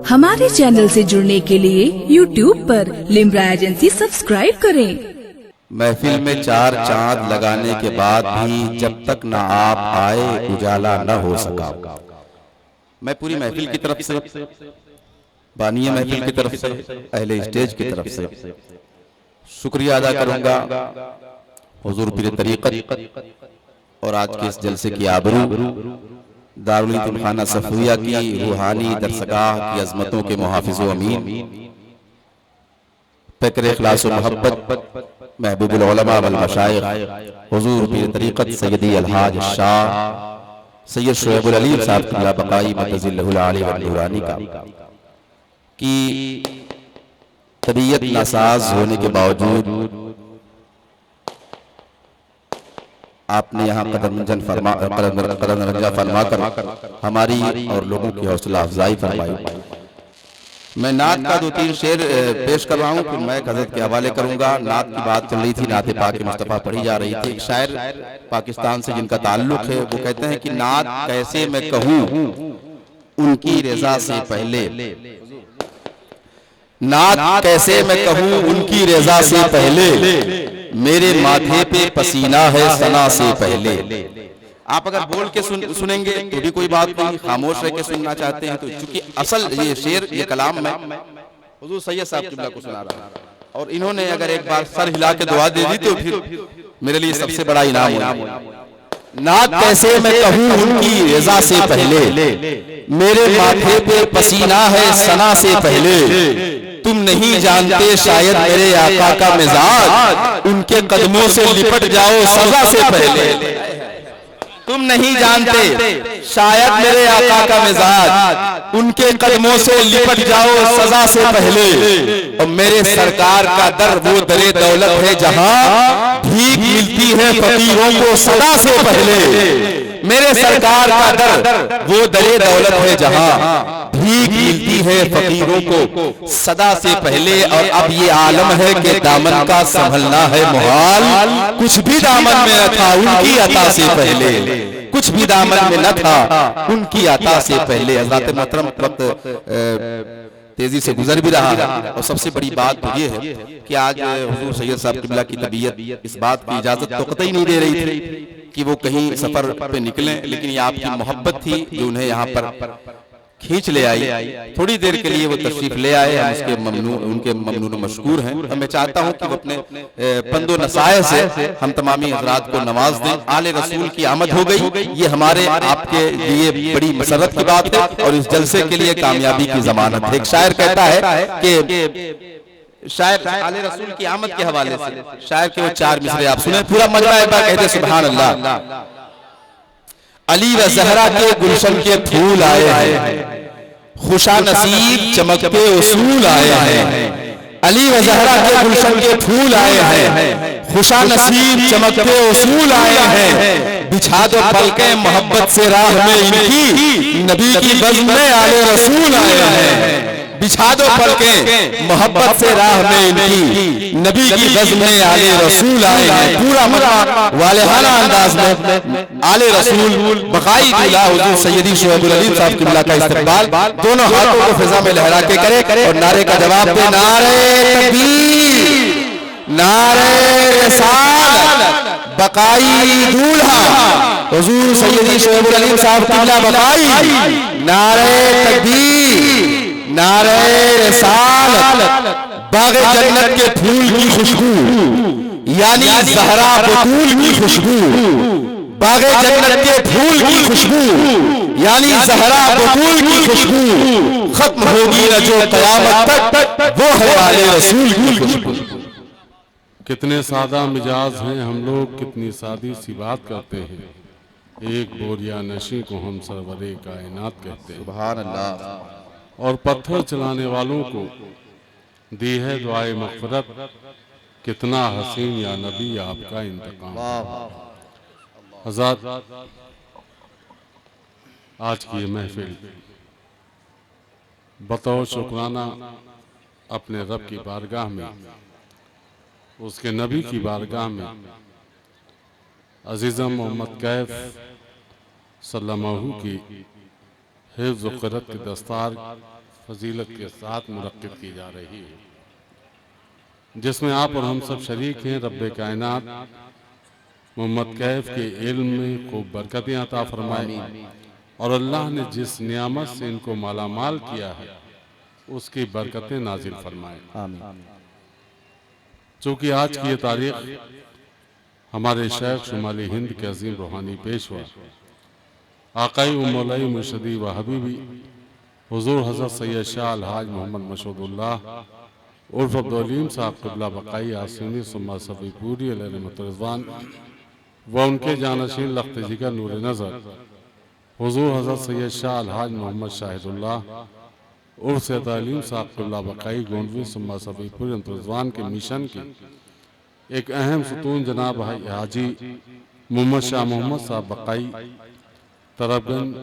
हमारे चैनल से जुड़ने के लिए YouTube पर लिम्रा एजेंसी सब्सक्राइब करें। महफिल में चार चांद लगाने के बाद भी जब तक न आप आए उजाला न हो सका। मैं पूरी महफिल की तरफ से, बानिए महफिल की तरफ से, अहले स्टेज की तरफ से शुक्रिया अदा करूंगा हुजूर पीर तरीक़त और आज के इस जलसे की आबरू, दारुल यतीमखाना सफ़विया की रूहानी दरसगाह की अज़मतों के मुहाफ़िज़ व अमीन, फ़िक्र इख़लास व मोहब्बत महबूबुल उलमा वल मशाइख़ हुजूर पीर तरीक़त सैयदी अलहाज शाह सैयद शुएबुल अलीम साहब क़िबला बक़ाई मतज़िल्लहुल आली व नूरानी का कि तबीयत नासाज होने के बावजूद आपने यहाँ कदम फरमा कर हमारी और लोगों की हौसला अफजाई फरमाई। मैं नात का 2-3 शेर पेश कर रहा हूँ, फिर मैं हज़रत के हवाले करूँगा। नात की बात चल रही थी, नात पाक मुस्तफ़ा पढ़ी जा रही थी। एक शायर पाकिस्तान से जिनका ताल्लुक है वो कहते हैं कि नात कैसे मैं कहूँ उनकी रज़ा से पहले, नात कैसे मैं कहूँ उनकी रज़ा से पहले, मेरे माथे पे पसीना है सना से पहले। आप अगर बोल के सुनेंगे तो भी कोई बात नहीं, खामोश रह के सुनना चाहते हैं तो, चूंकि असल ये शेर ये कलाम मैं हुजूर सैयद साहब क़िबला को सुना रहा हूं और इन्होंने अगर एक बार सर हिला के दुआ दे दी तो फिर मेरे लिए सबसे बड़ा इनाम होगा। नात कैसे मैं कहूँ उनकी रज़ा से पहले, मेरे माथे पे पसीना है सना से पहले, तुम नहीं जानते शायद मेरे आका का मिजाज, उनके कदमों से लिपट जाओ सजा से पहले। तुम नहीं जानते शायद मेरे आका का मिजाज, उनके कदमों से लिपट जाओ सजा से पहले। और मेरे सरकार का दर वो दरे दौलत है जहां भीख मिलती है फकीरों को सदा से पहले। मेरे सरकार का दर वो दरे दौलत है जहां भीख मिलती है फकीरों को सदा से पहले। और अब ये आलम है कि दामन का संभलना है मुहाल, कुछ भी दामन में न था उनकी अता से पहले, कुछ भी दामन में न था उनकी अता से पहले। हज़रत मोहतरम वक्त तेजी से गुजर भी रहा है और सबसे बड़ी बात तो ये है कि आज हुजूर सैयद साहब क़िबला की तबीयत इस बात की इजाजत तो कतई नहीं दे रही थी कि वो कहीं सफर पे निकलें, लेकिन ये आपकी मोहब्बत थी जो उन्हें यहाँ पर खींच ले आई। थोड़ी देर के लिए वो तशरीफ ले आए, हम उसके उनके ममनून मशकूर हैं। और मैं चाहता हूँ कि वो अपने पंदो नसाए से हम तमामी हज़रात को नवाज दें। आले रसूल की आमद हो गई, ये हमारे आपके लिए बड़ी मसरत की बात है और इस जलसे के लिए कामयाबी की जमानत है। एक शायर कहता है कि शायर आले रसूल की आमद के हवाले से शायर के वो 4 मिसरे आप सुने, पूरा मजमा एक बार कहते सुभान अल्लाह। अली व ज़हरा के गुलशन के फूल आए हैं, खुशा नसीब चमकते उसूल आए हैं। अली व ज़हरा के गुलशन के फूल आए हैं, खुशा नसीब चमकते उसूल आए हैं। बिछा दो पलके मोहब्बत से राह में इनकी, नबी की बज़्म में आले रसूल आए हैं। बिछा दो पलके मोहब्बत से राह में इनकी, नबी की बज़्म में आले रसूल आए हैं। पूरा मजमा वालेहाना अंदाज में आले रसूल बक़ाई दूल्हा हुजूर सैयदी शुएबुल अलीम साहब क़िबला का इस्तक़बाल दोनों हाथों को फिजा में लहरा के करे और नारे का जवाब दे, नारे तकबीर, नारे रिसालत, बक़ाई दूल्हा हुजूर सैयदी शुएबुल अलीम साहब क़िबला बक़ाई, नारे तकबीर, नारे रिसालत, बाग़े जन्नत के फूल की खुशबू यानी ज़हरा बतूल की खुशबू, बाग़े जन्नत के फूल की खुशबू यानी ज़हरा बतूल की खुशबू, खत्म होगी न जो क़यामत तक वो है आले रसूल की खुशबू। कितने सादा मिजाज हैं हम लोग, कितनी सादी सी बात करते हैं, एक बोरिया नशी को हम सरवरे कायनात कहते हैं। सुभान अल्लाह। और पत्थर चलाने वालों को दी है दुआए मग़फ़िरत, कितना हसीन या नबी आपका इंतकाम। हज़रत आज की ये महफिल बतौर शुक्राना अपने रब की बारगाह में, उसके नबी की बारगाह में अजीज़म मोहम्मद कैफ सल्लल्लाहु की हिफ्ज़ व क़िरात की दस्तार फजीलत के साथ मुनक़्क़िद की जा रही है, जिसमें आप और हम सब शरीक हैं। रब्बे कायनात मोहम्मद कैफ के इल्म में खूब बरकतें अता फरमाए और अल्लाह ने जिस नियामत से इनको मालामाल किया है उसकी बरकतें नाजिल फरमाए। चूँकि आज की ये तारीख हमारे शेख शुमाली हिंद के अजीम रूहानी पेशवा आकाई व मौलाई मुर्शदी व हबीबी हुजूर हज़रत सैयद शाह अलहाज मोहम्मद मशहूदुल्लाह उर्फ अब्दुल साहब क़िबला बक़ाई आसिनी सुम्मा सफ़ीपूरी अलैहि रहमतुर्रहमान व उनके जानशीन लख्त जिगर नूर नज़र हुजूर हज़रत सैयद शाह अलहाज मोहम्मद शाहिदुल्लाह उर्फ सैयद अलीम साहब क़िबला बक़ाई गोंडवी सुम्मा सफ़ीपूरी रहमतुर्रहमान के मिशन की एक अहम सतून जनाब भाई हाजी मोहम्मद शाह मोहम्मद साहब बक़ाई तरबगंज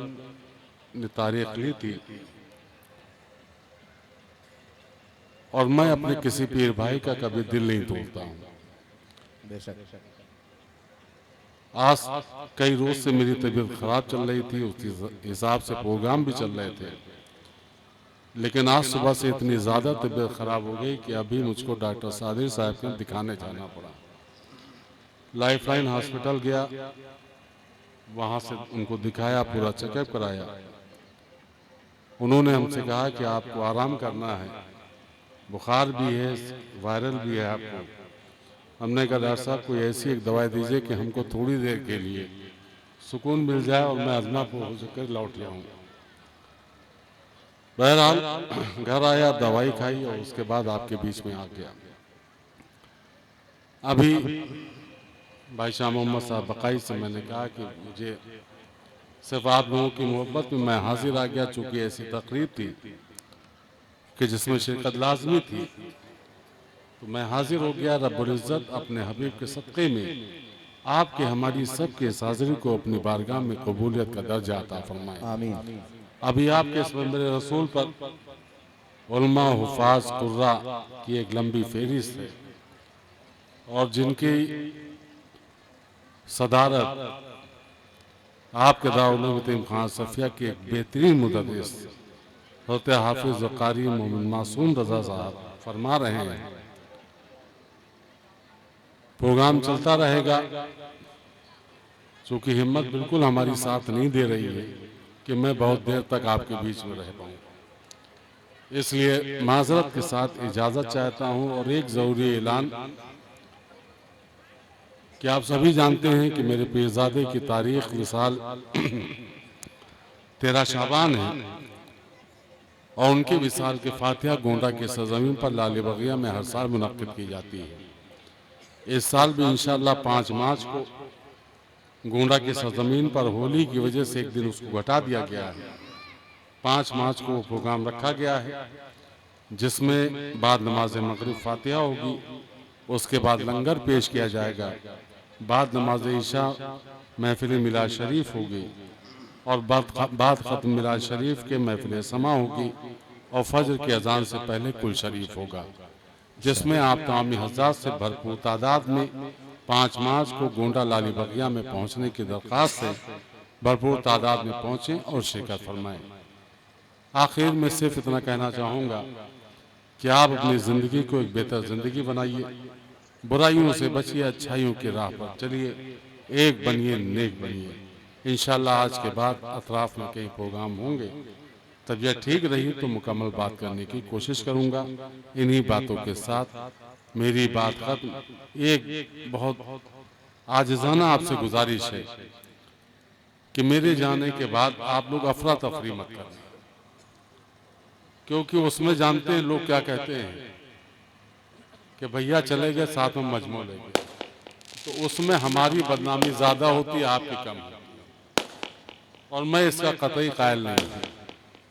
ने तारीख ली थी। और मैं अपने किसी पीर भाई का कभी दिल नहीं तोड़ता हूँ। आज कई रोज से मेरी तबीयत खराब चल रही थी, उस हिसाब से प्रोग्राम भी चल रहे थे, लेकिन आज सुबह से इतनी ज़्यादा तबीयत खराब हो गई कि अभी मुझको डॉक्टर सादिर साहब के दिखाने जाना पड़ा। लाइफलाइन हॉस्पिटल गया, वहाँ से उनको दिखाया, पूरा चेकअप कराया। उन्होंने हमसे कहा कि आपको आराम करना है, बुखार भी है, वायरल भी है आपको। हमने कहा डॉक्टर साहब कोई ऐसी एक दवाई दीजिए कि हमको थोड़ी देर के लिए सुकून मिल जाए और मैं अजमा हो कर लौट जाऊँ। बहरहाल घर आया, दवाई खाई और उसके बाद आपके बीच में आ गया। अभी भाई शाह मोहम्मद साहब बक़ाई से मैंने कहा कि मुझे सिर्फ आप लोगों की मोहब्बत में मैं हाजिर आ गया, चूँकि ऐसी तकरीब थी कि जिसमें शिरकत लाजमी थी, तो मैं हाजिर हो गया। रब्बुल इज़्ज़त अपने हबीब के सदक़े में आपके हमारी सब के इस हाज़िरी को अपनी बारगाह में कबूलियत का दर्जा अता फरमाए। आमीन। अभी आपके इस मेरे रसूल पर उलमा हुफ़ाज़ कुर्रा की एक लंबी फहरिस्त है और जिनकी सदारत आपके दारुल यतीम खान सफिया के एक बेहतरीन मुदर्रिस हज़रत हाफिज़ व क़ारी मोहम्मद मासूम रज़ा साहब फरमा रहे हैं। प्रोग्राम चलता रहेगा, चूँकि हिम्मत बिल्कुल हमारी साथ नहीं दे रही है कि मैं बहुत देर तक आपके बीच में रह पाऊँ, इसलिए माज़रत के साथ इजाज़त चाहता हूँ। और एक ज़रूरी ऐलान कि आप सभी जानते हैं कि मेरे पीरज़ादे की तारीख़ विसाल 13 शाबान है और उनके विसाल के फातिहा गोंडा के सरज़मीन पर लाल बगिया में हर साल मुनक़्क़िद की जाती है। इस साल भी इंशाअल्लाह 5 मार्च को गोंडा के सरज़मीन पर होली की वजह से एक दिन उसको घटा दिया गया है। 5 मार्च को प्रोग्राम रखा गया है, जिसमें बाद नमाज मगरिब फातिहा होगी, उसके बाद लंगर पेश किया जाएगा, बाद नमाज ईशा महफिल मिलाद शरीफ होगी और बाद ख़त्म मिलाद शरीफ के महफिल समा होगी और फजर की अजान से पहले कुल शरीफ होगा, जिसमें आप तमामी हज़रात से भरपूर तादाद में 5 मार्च को गोंडा लाली बगिया में पहुँचने की दरख्वास्त से भरपूर तादाद में पहुँचें और शिरकत फरमाएँ। आखिर में सिर्फ इतना कहना चाहूँगा कि आप अपनी ज़िंदगी को एक बेहतर ज़िंदगी बनाइए, बुराइयों से बचिए, अच्छाइयों की राह पर चलिए, एक बनिए, नेक बनिए। इंशाअल्लाह आज के बाद अतराफ़ में कई प्रोग्राम होंगे। तबीयत ठीक रही तो मुकम्मल बात करने की कोशिश करूँगा। इन्हीं बातों के साथ मेरी बात खत्म। एक बहुत आजिज़ाना आपसे गुजारिश है कि मेरे जाने के बाद आप लोग अफरा तफरी मत करें, क्योंकि उसमें जानते हैं लोग क्या कहते हैं कि भैया चले गए साथ में मजमू ले गए, तो उसमें हमारी बदनामी ज़्यादा होती है, आपकी कम होती है। और मैं इसका कतई कायल नहीं हूँ।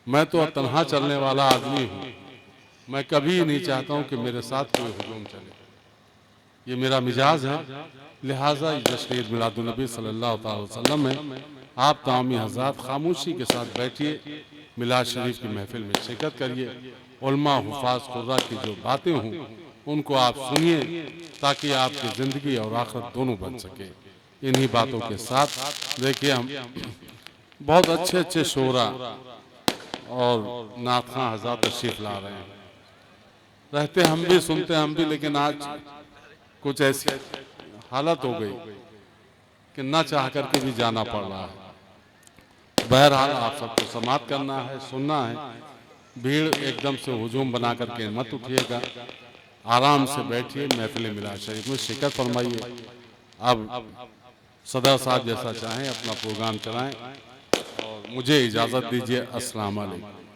मैं तो तन्हा चलने वाला आदमी हूँ। मैं कभी नहीं चाहता हूँ कि मेरे साथ कोई हुजूम चले, ये मेरा मिजाज है। लिहाजा जश्न ईद मिलादुन नबी सल्लल्लाहु अलैहि वसल्लम में आप तमामी हज़रात खामोशी के साथ बैठिए, मिलाद शरीफ की महफिल में शिरकत करिए, उलमा हुफ़ाज़ कुर्रा की जो बातें हों उनको आप सुनिए, ताकि आपकी ज़िंदगी और आखिरत दोनों बन सके। इन्हीं बातों के साथ देखिए, हम बहुत अच्छे अच्छे शोरा और नातखां हज़रात तशरीफ ला रहे हैं। रहते हम भी, सुनते हम भी, लेकिन आज कुछ ऐसी हालत हो गई कि न चाह करके भी जाना पड़ रहा है। बहरहाल आप सबको समाप्त करना है, सुनना है। भीड़ एकदम से हुजूम बना करके मत उठिएगा, आराम से बैठिए, महफिल मिलाद शरीफ में शिरकत फरमाइए। अब सदर साहब जैसा चाहें अपना प्रोग्राम चलाएं और मुझे इजाज़त दीजिए। अस्सलाम वालेकुम।